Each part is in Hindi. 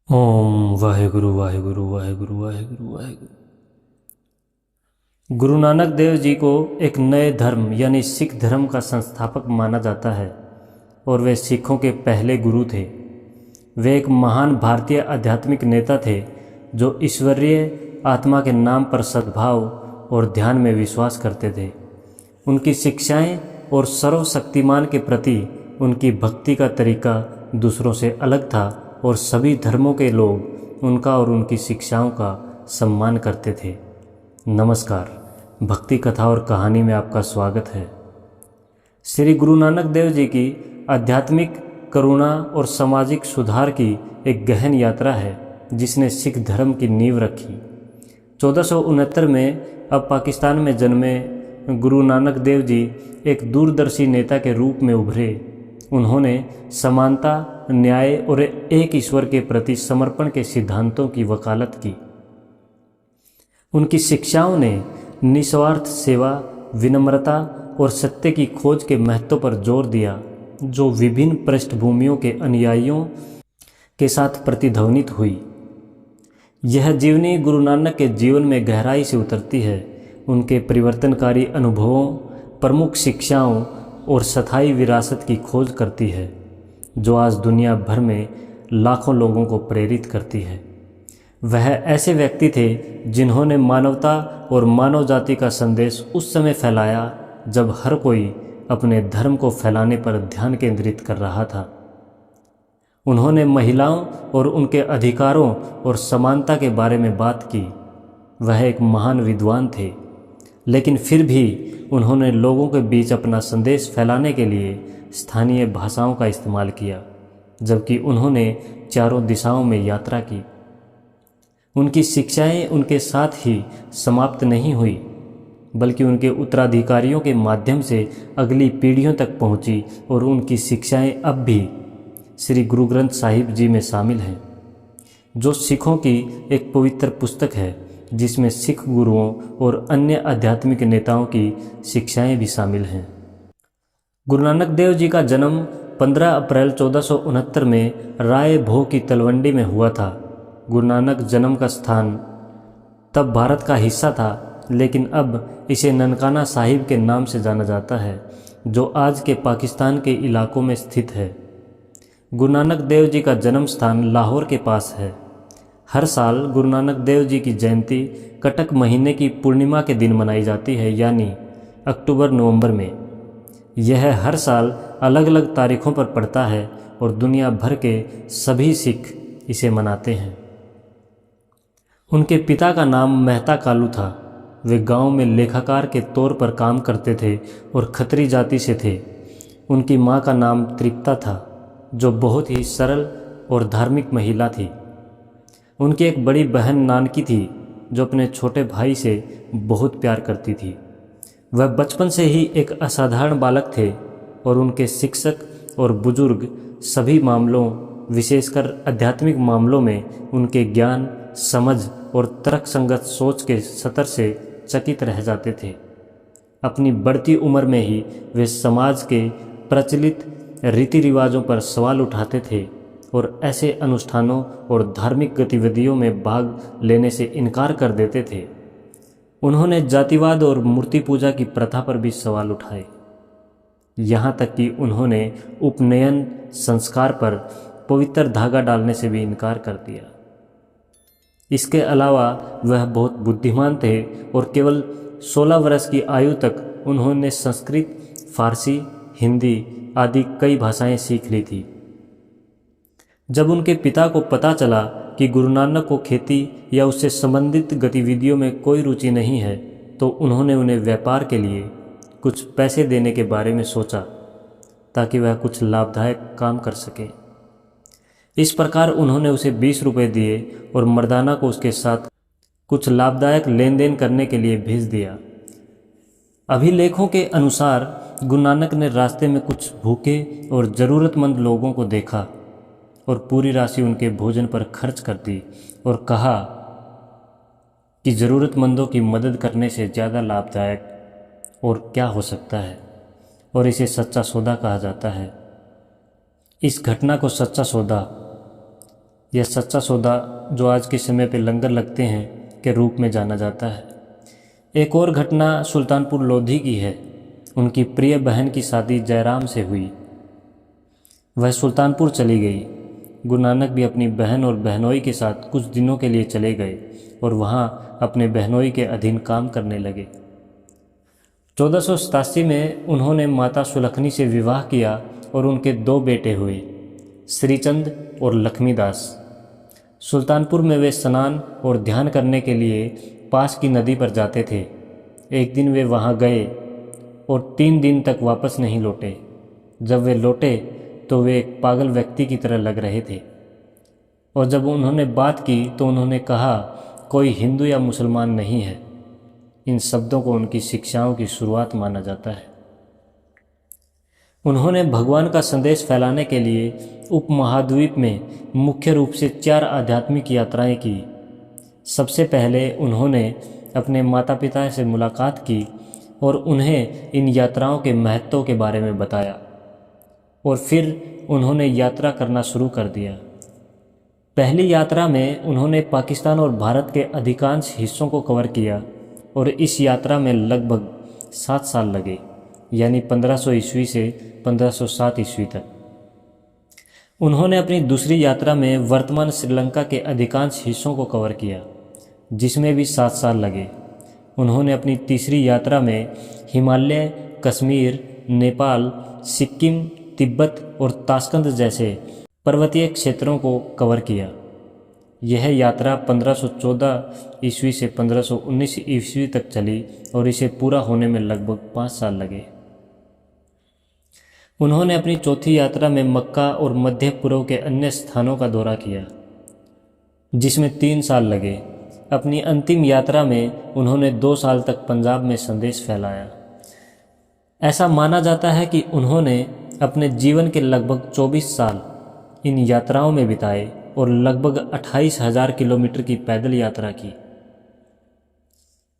ओम वाहेगुरु वाहेगुरु वाहेगुरु वाहेगुरु वाहेगुरु। गुरु नानक देव जी को एक नए धर्म यानी सिख धर्म का संस्थापक माना जाता है और वे सिखों के पहले गुरु थे। वे एक महान भारतीय आध्यात्मिक नेता थे जो ईश्वरीय आत्मा के नाम पर सद्भाव और ध्यान में विश्वास करते थे। उनकी शिक्षाएं और सर्वशक्तिमान के प्रति उनकी भक्ति का तरीका दूसरों से अलग था और सभी धर्मों के लोग उनका और उनकी शिक्षाओं का सम्मान करते थे। नमस्कार, भक्ति कथा और कहानी में आपका स्वागत है। श्री गुरु नानक देव जी की आध्यात्मिक करुणा और सामाजिक सुधार की एक गहन यात्रा है जिसने सिख धर्म की नींव रखी। 1469 में अब पाकिस्तान में जन्मे गुरु नानक देव जी एक दूरदर्शी नेता के रूप में उभरे। उन्होंने समानता, न्याय और एक ईश्वर के प्रति समर्पण के सिद्धांतों की वकालत की। उनकी शिक्षाओं ने निस्वार्थ सेवा, विनम्रता और सत्य की खोज के महत्व पर जोर दिया, जो विभिन्न पृष्ठभूमियों के अनुयायियों के साथ प्रतिध्वनित हुई। यह जीवनी गुरु नानक के जीवन में गहराई से उतरती है। उनके परिवर्तनकारी अनुभवों, प्रमुख शिक्षाओं और स्थायी विरासत की खोज करती है, जो आज दुनिया भर में लाखों लोगों को प्रेरित करती है। वह ऐसे व्यक्ति थे जिन्होंने मानवता और मानव जाति का संदेश उस समय फैलाया जब हर कोई अपने धर्म को फैलाने पर ध्यान केंद्रित कर रहा था। उन्होंने महिलाओं और उनके अधिकारों और समानता के बारे में बात की। वह एक महान विद्वान थे, लेकिन फिर भी उन्होंने लोगों के बीच अपना संदेश फैलाने के लिए स्थानीय भाषाओं का इस्तेमाल किया, जबकि उन्होंने चारों दिशाओं में यात्रा की। उनकी शिक्षाएं उनके साथ ही समाप्त नहीं हुई, बल्कि उनके उत्तराधिकारियों के माध्यम से अगली पीढ़ियों तक पहुंची और उनकी शिक्षाएं अब भी श्री गुरु ग्रंथ साहिब जी में शामिल हैं, जो सिखों की एक पवित्र पुस्तक है जिसमें सिख गुरुओं और अन्य आध्यात्मिक नेताओं की शिक्षाएं भी शामिल हैं। गुरु नानक देव जी का जन्म 15 अप्रैल 1469 में राय भोह की तलवंडी में हुआ था। गुरु नानक जन्म का स्थान तब भारत का हिस्सा था, लेकिन अब इसे ननकाना साहिब के नाम से जाना जाता है, जो आज के पाकिस्तान के इलाकों में स्थित है। गुरु नानक देव जी का जन्म स्थान लाहौर के पास है। हर साल गुरु नानक देव जी की जयंती कटक महीने की पूर्णिमा के दिन मनाई जाती है, यानी अक्टूबर-नवंबर में। यह हर साल अलग अलग तारीखों पर पड़ता है और दुनिया भर के सभी सिख इसे मनाते हैं। उनके पिता का नाम मेहता कालू था। वे गांव में लेखाकार के तौर पर काम करते थे और खत्री जाति से थे। उनकी मां का नाम तृप्ता था, जो बहुत ही सरल और धार्मिक महिला थी। उनकी एक बड़ी बहन नानकी थी, जो अपने छोटे भाई से बहुत प्यार करती थी। वह बचपन से ही एक असाधारण बालक थे और उनके शिक्षक और बुजुर्ग सभी मामलों, विशेषकर आध्यात्मिक मामलों में उनके ज्ञान, समझ और तर्कसंगत सोच के स्तर से चकित रह जाते थे। अपनी बढ़ती उम्र में ही वे समाज के प्रचलित रीति रिवाजों पर सवाल उठाते थे और ऐसे अनुष्ठानों और धार्मिक गतिविधियों में भाग लेने से इनकार कर देते थे। उन्होंने जातिवाद और मूर्ति पूजा की प्रथा पर भी सवाल उठाए, यहाँ तक कि उन्होंने उपनयन संस्कार पर पवित्र धागा डालने से भी इनकार कर दिया। इसके अलावा वह बहुत बुद्धिमान थे और केवल 16 वर्ष की आयु तक उन्होंने संस्कृत, फारसी, हिंदी आदि कई भाषाएं सीख ली थी। जब उनके पिता को पता चला कि गुरु नानक को खेती या उससे संबंधित गतिविधियों में कोई रुचि नहीं है, तो उन्होंने उन्हें व्यापार के लिए कुछ पैसे देने के बारे में सोचा, ताकि वह कुछ लाभदायक काम कर सके। इस प्रकार उन्होंने उसे 20 रुपये दिए और मर्दाना को उसके साथ कुछ लाभदायक लेन देन करने के लिए भेज दिया। अभिलेखों के अनुसार गुरु नानक ने रास्ते में कुछ भूखे और ज़रूरतमंद लोगों को देखा और पूरी राशि उनके भोजन पर खर्च कर दी और कहा कि ज़रूरतमंदों की मदद करने से ज़्यादा लाभदायक और क्या हो सकता है, और इसे सच्चा सौदा कहा जाता है। इस घटना को सच्चा सौदा यह सच्चा सौदा जो आज के समय पे लंगर लगते हैं के रूप में जाना जाता है। एक और घटना सुल्तानपुर लोधी की है। उनकी प्रिय बहन की शादी जयराम से हुई। वह सुल्तानपुर चली गई। गुरु नानक भी अपनी बहन और बहनोई के साथ कुछ दिनों के लिए चले गए और वहाँ अपने बहनोई के अधीन काम करने लगे। 1487 में उन्होंने माता सुलखनी से विवाह किया और उनके 2 बेटे हुए, श्रीचंद और लक्ष्मीदास। सुल्तानपुर में वे स्नान और ध्यान करने के लिए पास की नदी पर जाते थे। एक दिन वे वहाँ गए और 3 दिन तक वापस नहीं लौटे। जब वे लौटे तो वे एक पागल व्यक्ति की तरह लग रहे थे और जब उन्होंने बात की तो उन्होंने कहा, कोई हिंदू या मुसलमान नहीं है। इन शब्दों को उनकी शिक्षाओं की शुरुआत माना जाता है। उन्होंने भगवान का संदेश फैलाने के लिए उपमहाद्वीप में मुख्य रूप से 4 आध्यात्मिक यात्राएं की। सबसे पहले उन्होंने अपने माता पिता से मुलाकात की और उन्हें इन यात्राओं के महत्व के बारे में बताया और फिर उन्होंने यात्रा करना शुरू कर दिया। पहली यात्रा में उन्होंने पाकिस्तान और भारत के अधिकांश हिस्सों को कवर किया और इस यात्रा में लगभग 7 साल लगे, यानी 1500 ईस्वी से 1507 ईस्वी तक। उन्होंने अपनी दूसरी यात्रा में वर्तमान श्रीलंका के अधिकांश हिस्सों को कवर किया, जिसमें भी 7 साल लगे। उन्होंने अपनी तीसरी यात्रा में हिमालय, कश्मीर, नेपाल, सिक्किम, तिब्बत और ताशकंद जैसे पर्वतीय क्षेत्रों को कवर किया। यह यात्रा 1514 ईस्वी से 1519 ईस्वी तक चली और इसे पूरा होने में लगभग 5 साल लगे। उन्होंने अपनी चौथी यात्रा में मक्का और मध्य पूर्व के अन्य स्थानों का दौरा किया, जिसमें 3 साल लगे। अपनी अंतिम यात्रा में उन्होंने 2 साल तक पंजाब में संदेश फैलाया। ऐसा माना जाता है कि उन्होंने अपने जीवन के लगभग 24 साल इन यात्राओं में बिताए और लगभग 28,000 किलोमीटर की पैदल यात्रा की।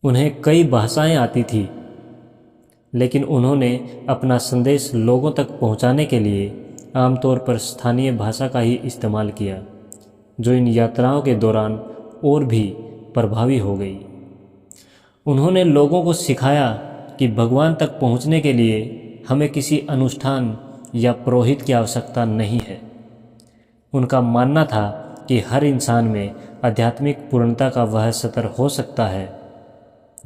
उन्हें कई भाषाएं आती थी, लेकिन उन्होंने अपना संदेश लोगों तक पहुंचाने के लिए आमतौर पर स्थानीय भाषा का ही इस्तेमाल किया, जो इन यात्राओं के दौरान और भी प्रभावी हो गई। उन्होंने लोगों को सिखाया कि भगवान तक पहुंचने के लिए हमें किसी अनुष्ठान या पुरोहित की आवश्यकता नहीं है। उनका मानना था कि हर इंसान में आध्यात्मिक पूर्णता का वह स्तर हो सकता है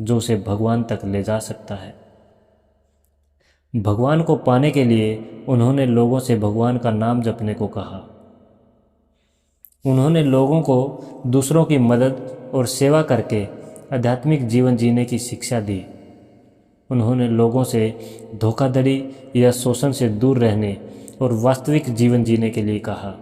जो उसे भगवान तक ले जा सकता है। भगवान को पाने के लिए उन्होंने लोगों से भगवान का नाम जपने को कहा। उन्होंने लोगों को दूसरों की मदद और सेवा करके आध्यात्मिक जीवन जीने की शिक्षा दी। उन्होंने लोगों से धोखाधड़ी या शोषण से दूर रहने और वास्तविक जीवन जीने के लिए कहा।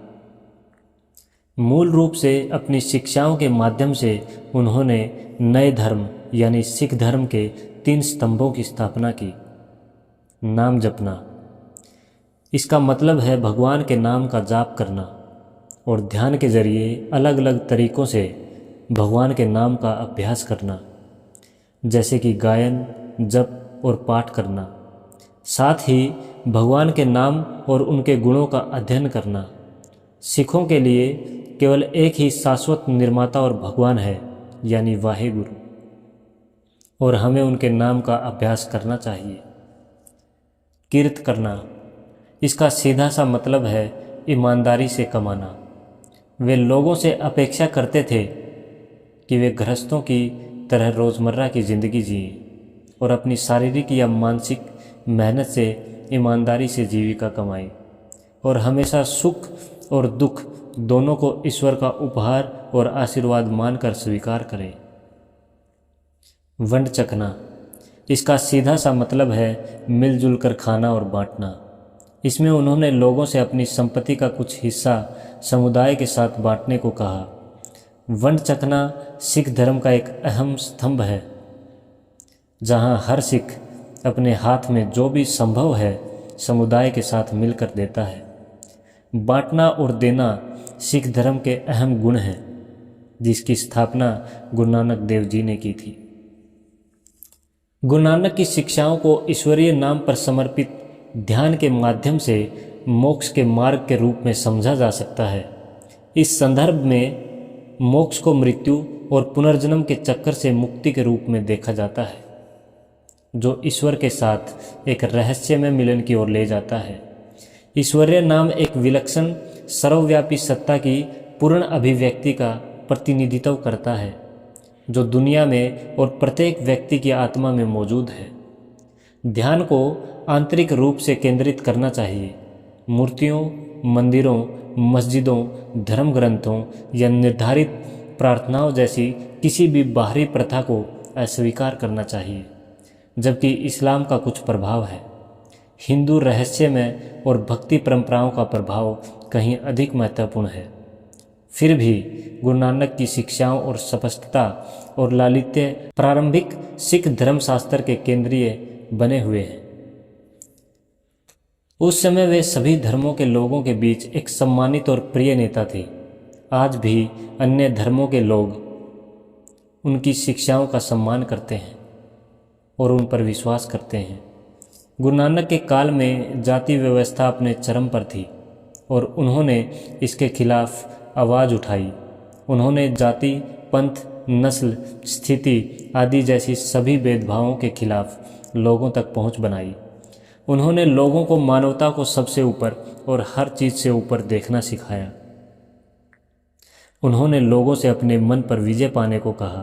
मूल रूप से अपनी शिक्षाओं के माध्यम से उन्होंने नए धर्म यानी सिख धर्म के 3 स्तंभों की स्थापना की। नाम जपना, इसका मतलब है भगवान के नाम का जाप करना और ध्यान के जरिए अलग अलग तरीकों से भगवान के नाम का अभ्यास करना, जैसे कि गायन, जप और पाठ करना। साथ ही भगवान के नाम और उनके गुणों का अध्ययन करना। सिखों के लिए केवल एक ही शाश्वत निर्माता और भगवान है, यानी वाहेगुरु, और हमें उनके नाम का अभ्यास करना चाहिए। किरत करना, इसका सीधा सा मतलब है ईमानदारी से कमाना। वे लोगों से अपेक्षा करते थे कि वे गृहस्थों की तरह रोज़मर्रा की ज़िंदगी जिएं और अपनी शारीरिक या मानसिक मेहनत से ईमानदारी से जीविका कमाएं और हमेशा सुख और दुख दोनों को ईश्वर का उपहार और आशीर्वाद मानकर स्वीकार करें। वंड चखना, इसका सीधा सा मतलब है मिलजुल कर खाना और बांटना। इसमें उन्होंने लोगों से अपनी संपत्ति का कुछ हिस्सा समुदाय के साथ बांटने को कहा। वंड चखना सिख धर्म का एक अहम स्तंभ है, जहां हर सिख अपने हाथ में जो भी संभव है समुदाय के साथ मिलकर देता है। बांटना और देना सिख धर्म के अहम गुण हैं, जिसकी स्थापना गुरु नानक देव जी ने की थी। गुरु नानक की शिक्षाओं को ईश्वरीय नाम पर समर्पित ध्यान के माध्यम से मोक्ष के मार्ग के रूप में समझा जा सकता है। इस संदर्भ में मोक्ष को मृत्यु और पुनर्जन्म के चक्कर से मुक्ति के रूप में देखा जाता है, जो ईश्वर के साथ एक रहस्यमय मिलन की ओर ले जाता है। ईश्वरीय नाम एक विलक्षण सर्वव्यापी सत्ता की पूर्ण अभिव्यक्ति का प्रतिनिधित्व करता है, जो दुनिया में और प्रत्येक व्यक्ति की आत्मा में मौजूद है। ध्यान को आंतरिक रूप से केंद्रित करना चाहिए। मूर्तियों, मंदिरों, मस्जिदों, धर्म ग्रंथों या निर्धारित प्रार्थनाओं जैसी किसी भी बाहरी प्रथा को अस्वीकार करना चाहिए। जबकि इस्लाम का कुछ प्रभाव है, हिंदू रहस्यमय और भक्ति परंपराओं का प्रभाव कहीं अधिक महत्वपूर्ण है। फिर भी गुरु नानक की शिक्षाओं और स्पष्टता और लालित्य प्रारंभिक सिख धर्मशास्त्र के केंद्रीय बने हुए हैं। उस समय वे सभी धर्मों के लोगों के बीच एक सम्मानित और प्रिय नेता थे। आज भी अन्य धर्मों के लोग उनकी शिक्षाओं का सम्मान करते हैं और उन पर विश्वास करते हैं। गुरु नानक के काल में जाति व्यवस्था अपने चरम पर थी और उन्होंने इसके खिलाफ आवाज़ उठाई। उन्होंने जाति, पंथ, नस्ल, स्थिति आदि जैसी सभी भेदभावों के खिलाफ लोगों तक पहुंच बनाई। उन्होंने लोगों को मानवता को सबसे ऊपर और हर चीज़ से ऊपर देखना सिखाया। उन्होंने लोगों से अपने मन पर विजय पाने को कहा,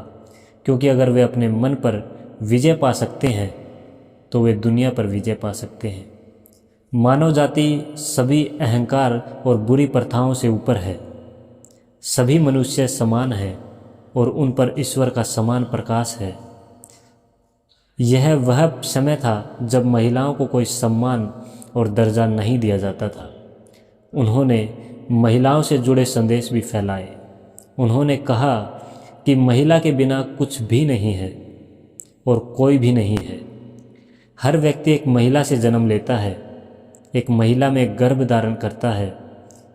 क्योंकि अगर वे अपने मन पर विजय पा सकते हैं तो वे दुनिया पर विजय पा सकते हैं। मानव जाति सभी अहंकार और बुरी प्रथाओं से ऊपर है। सभी मनुष्य समान हैं और उन पर ईश्वर का समान प्रकाश है। यह वह समय था जब महिलाओं को कोई सम्मान और दर्जा नहीं दिया जाता था। उन्होंने महिलाओं से जुड़े संदेश भी फैलाए। उन्होंने कहा कि महिला के बिना कुछ भी नहीं है और कोई भी नहीं है। हर व्यक्ति एक महिला से जन्म लेता है, एक महिला में गर्भ धारण करता है,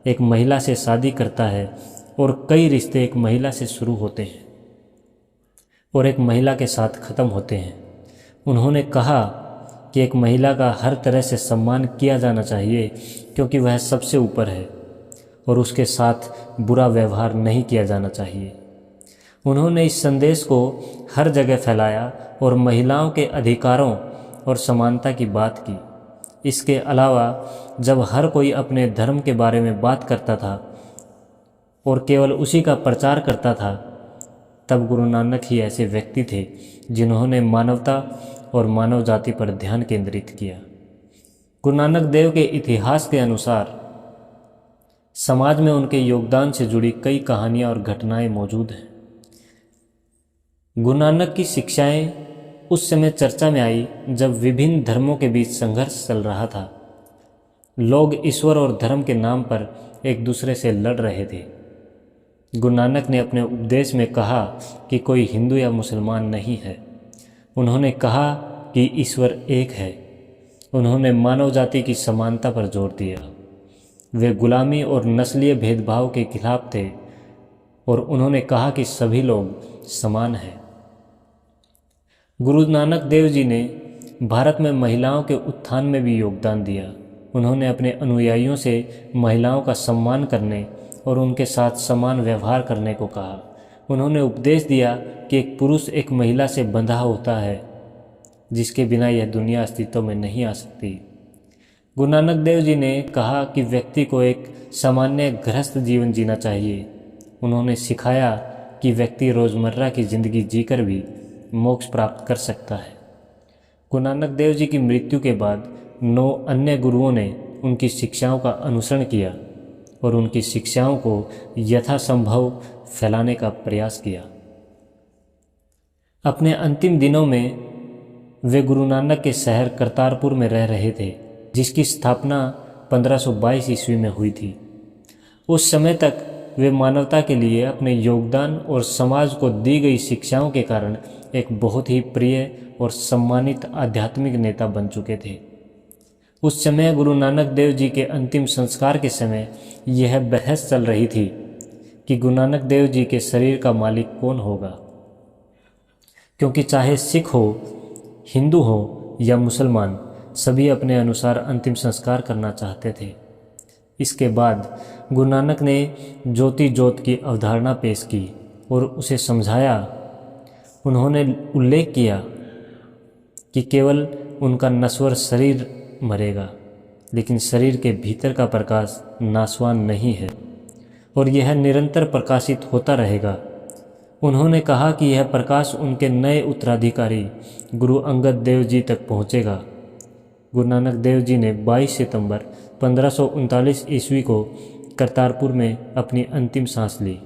एक महिला से शादी करता है और कई रिश्ते एक महिला से शुरू होते हैं और एक महिला के साथ ख़त्म होते हैं। उन्होंने कहा कि एक महिला का हर तरह से सम्मान किया जाना चाहिए, क्योंकि वह सबसे ऊपर है और उसके साथ बुरा व्यवहार नहीं किया जाना चाहिए। उन्होंने इस संदेश को हर जगह फैलाया और महिलाओं के अधिकारों और समानता की बात की। इसके अलावा जब हर कोई अपने धर्म के बारे में बात करता था और केवल उसी का प्रचार करता था, तब गुरु नानक ही ऐसे व्यक्ति थे जिन्होंने मानवता और मानव जाति पर ध्यान केंद्रित किया। गुरु नानक देव के इतिहास के अनुसार समाज में उनके योगदान से जुड़ी कई कहानियाँ और घटनाएं मौजूद हैं। गुरु नानक की शिक्षाएं उस समय चर्चा में आई जब विभिन्न धर्मों के बीच संघर्ष चल रहा था। लोग ईश्वर और धर्म के नाम पर एक दूसरे से लड़ रहे थे। गुरु नानक ने अपने उपदेश में कहा कि कोई हिंदू या मुसलमान नहीं है। उन्होंने कहा कि ईश्वर एक है। उन्होंने मानव जाति की समानता पर जोर दिया। वे गुलामी और नस्लीय भेदभाव के खिलाफ थे और उन्होंने कहा कि सभी लोग समान हैं। गुरु नानक देव जी ने भारत में महिलाओं के उत्थान में भी योगदान दिया। उन्होंने अपने अनुयायियों से महिलाओं का सम्मान करने और उनके साथ समान व्यवहार करने को कहा। उन्होंने उपदेश दिया कि एक पुरुष एक महिला से बंधा होता है, जिसके बिना यह दुनिया अस्तित्व में नहीं आ सकती। गुरु नानक देव जी ने कहा कि व्यक्ति को एक सामान्य गृहस्थ जीवन जीना चाहिए। उन्होंने सिखाया कि व्यक्ति रोज़मर्रा की ज़िंदगी जीकर भी मोक्ष प्राप्त कर सकता है। गुरु नानक देव जी की मृत्यु के बाद 9 अन्य गुरुओं ने उनकी शिक्षाओं का अनुसरण किया और उनकी शिक्षाओं को यथासंभव फैलाने का प्रयास किया। अपने अंतिम दिनों में वे गुरु नानक के शहर करतारपुर में रह रहे थे, जिसकी स्थापना 1522 ईस्वी में हुई थी। उस समय तक वे मानवता के लिए अपने योगदान और समाज को दी गई शिक्षाओं के कारण एक बहुत ही प्रिय और सम्मानित आध्यात्मिक नेता बन चुके थे। उस समय गुरु नानक देव जी के अंतिम संस्कार के समय यह बहस चल रही थी कि गुरु नानक देव जी के शरीर का मालिक कौन होगा, क्योंकि चाहे सिख हो, हिंदू हो या मुसलमान, सभी अपने अनुसार अंतिम संस्कार करना चाहते थे। इसके बाद गुरु नानक ने ज्योति ज्योत की अवधारणा पेश की और उसे समझाया। उन्होंने उल्लेख किया कि केवल उनका नश्वर शरीर मरेगा, लेकिन शरीर के भीतर का प्रकाश नाशवान नहीं है और यह निरंतर प्रकाशित होता रहेगा। उन्होंने कहा कि यह प्रकाश उनके नए उत्तराधिकारी गुरु अंगद देव जी तक पहुँचेगा। गुरु नानक देव जी ने 22 सितंबर 1539 ईस्वी को करतारपुर में अपनी अंतिम सांस ली।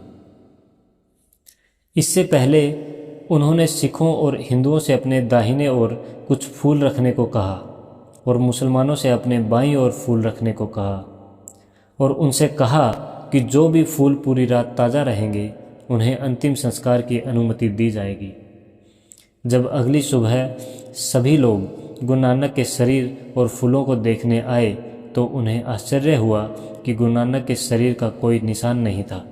इससे पहले उन्होंने सिखों और हिंदुओं से अपने दाहिने ओर कुछ फूल रखने को कहा और मुसलमानों से अपने बाईं ओर फूल रखने को कहा और उनसे कहा कि जो भी फूल पूरी रात ताज़ा रहेंगे उन्हें अंतिम संस्कार की अनुमति दी जाएगी। जब अगली सुबह सभी लोग गुरु नानक के शरीर और फूलों को देखने आए तो उन्हें आश्चर्य हुआ कि गुरु नानक के शरीर का कोई निशान नहीं था,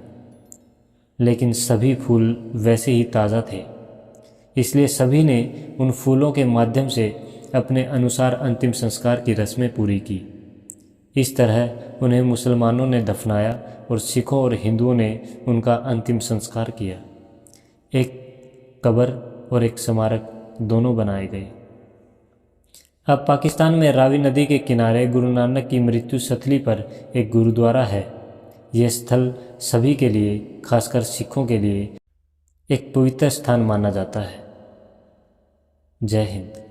लेकिन सभी फूल वैसे ही ताज़ा थे। इसलिए सभी ने उन फूलों के माध्यम से अपने अनुसार अंतिम संस्कार की रस्में पूरी की। इस तरह उन्हें मुसलमानों ने दफनाया और सिखों और हिंदुओं ने उनका अंतिम संस्कार किया। एक कब्र और एक स्मारक दोनों बनाए गए। अब पाकिस्तान में रावी नदी के किनारे गुरु नानक की मृत्यु स्थली पर एक गुरुद्वारा है। यह स्थल सभी के लिए, खासकर सिखों के लिए, एक पवित्र स्थान माना जाता है। जय हिंद।